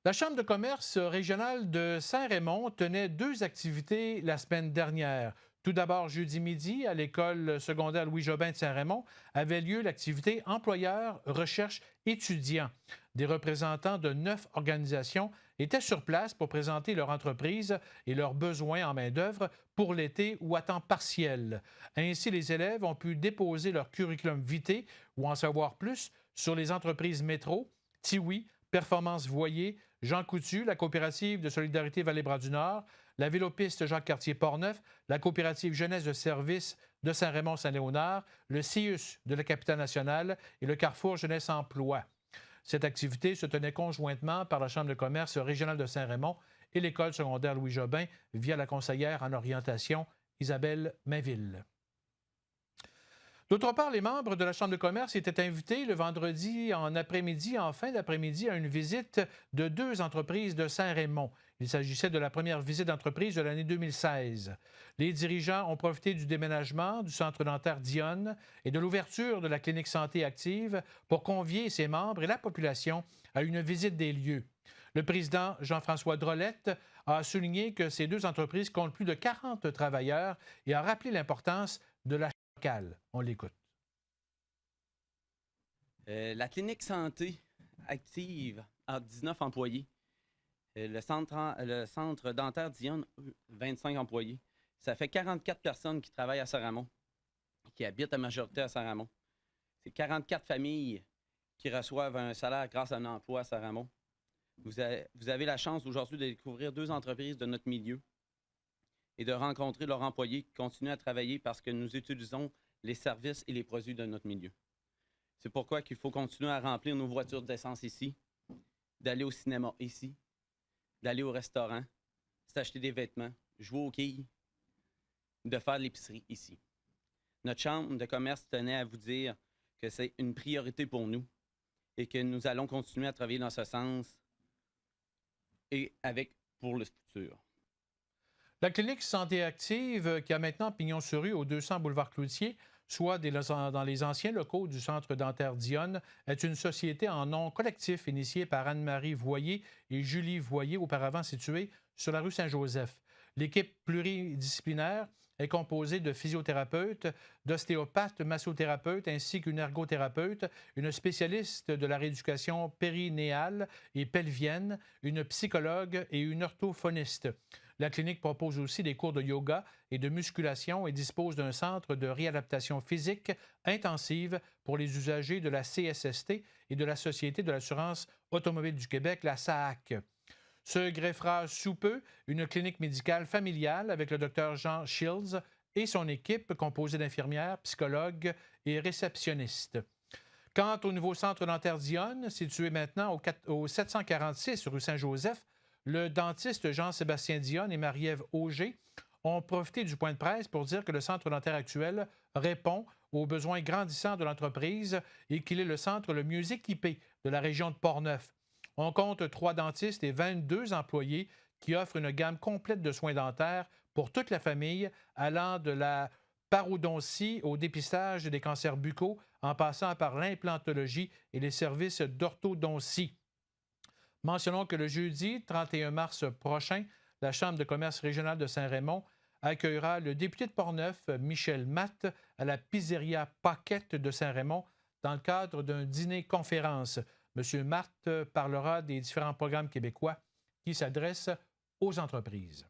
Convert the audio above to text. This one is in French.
La Chambre de commerce régionale de Saint-Raymond tenait deux activités la semaine dernière. Tout d'abord, jeudi midi, à l'école secondaire Louis-Jobin de Saint-Raymond, avait lieu l'activité employeur, recherche, étudiants. Des représentants de 9 organisations étaient sur place pour présenter leur entreprise et leurs besoins en main-d'œuvre pour l'été ou à temps partiel. Ainsi, les élèves ont pu déposer leur curriculum vitae ou en savoir plus sur les entreprises métro, Tiwi, Performance Voyer, Jean Coutu, la coopérative de solidarité Vallée-Bras-du-Nord, la Vélopiste Jacques-Cartier-Portneuf, la coopérative Jeunesse de service de Saint-Raymond-Saint-Léonard, le CIUS de la Capitale-Nationale et le Carrefour Jeunesse Emploi. Cette activité se tenait conjointement par la Chambre de commerce régionale de Saint-Raymond et l'École secondaire Louis-Jobin via la conseillère en orientation Isabelle Mainville. D'autre part, les membres de la Chambre de commerce étaient invités le vendredi en après-midi, en fin d'après-midi, à une visite de deux entreprises de Saint-Raymond. Il s'agissait de la première visite d'entreprise de l'année 2016. Les dirigeants ont profité du déménagement du centre dentaire Dionne et de l'ouverture de la clinique santé active pour convier ses membres et la population à une visite des lieux. Le président Jean-François Drolette a souligné que ces deux entreprises comptent plus de 40 travailleurs et a rappelé l'importance de la locale. On l'écoute. La clinique santé active a 19 employés. Le centre dentaire Dionne, 25 employés. Ça fait 44 personnes qui travaillent à Saint-Raymond, qui habitent à majorité à Saint-Raymond. C'est 44 familles qui reçoivent un salaire grâce à un emploi à Saint-Raymond. Vous avez la chance aujourd'hui de découvrir deux entreprises de notre milieu et de rencontrer leurs employés qui continuent à travailler parce que nous utilisons les services et les produits de notre milieu. C'est pourquoi il faut continuer à remplir nos voitures d'essence ici, d'aller au cinéma ici, d'aller au restaurant, s'acheter des vêtements, jouer aux quilles, de faire l'épicerie ici. Notre chambre de commerce tenait à vous dire que c'est une priorité pour nous et que nous allons continuer à travailler dans ce sens et pour le futur. La clinique Santé Active, qui a maintenant pignon sur rue au 200 boulevard Cloutier, soit dans les anciens locaux du centre dentaire Dionne, est une société en nom collectif initiée par Anne-Marie Voyer et Julie Voyer, auparavant située sur la rue Saint-Joseph. L'équipe pluridisciplinaire est composée de physiothérapeutes, d'ostéopathes, massothérapeutes ainsi qu'une ergothérapeute, une spécialiste de la rééducation périnéale et pelvienne, une psychologue et une orthophoniste. La clinique propose aussi des cours de yoga et de musculation et dispose d'un centre de réadaptation physique intensive pour les usagers de la CSST et de la Société de l'assurance automobile du Québec, la SAAC. Se greffera sous peu une clinique médicale familiale avec le Dr Jean Shields et son équipe composée d'infirmières, psychologues et réceptionnistes. Quant au nouveau centre dentaire Dionne, situé maintenant au 746 rue Saint-Joseph, le dentiste Jean-Sébastien Dionne et Marie-Ève Auger ont profité du point de presse pour dire que le centre dentaire actuel répond aux besoins grandissants de l'entreprise et qu'il est le centre le mieux équipé de la région de Portneuf. On compte 3 dentistes et 22 employés qui offrent une gamme complète de soins dentaires pour toute la famille, allant de la parodontie au dépistage des cancers buccaux, en passant par l'implantologie et les services d'orthodontie. Mentionnons que le jeudi 31 mars prochain, la Chambre de commerce régionale de Saint-Raymond accueillera le député de Portneuf, Michel Matte, à la pizzeria Paquette de Saint-Raymond dans le cadre d'un dîner-conférence. M. Matte parlera des différents programmes québécois qui s'adressent aux entreprises.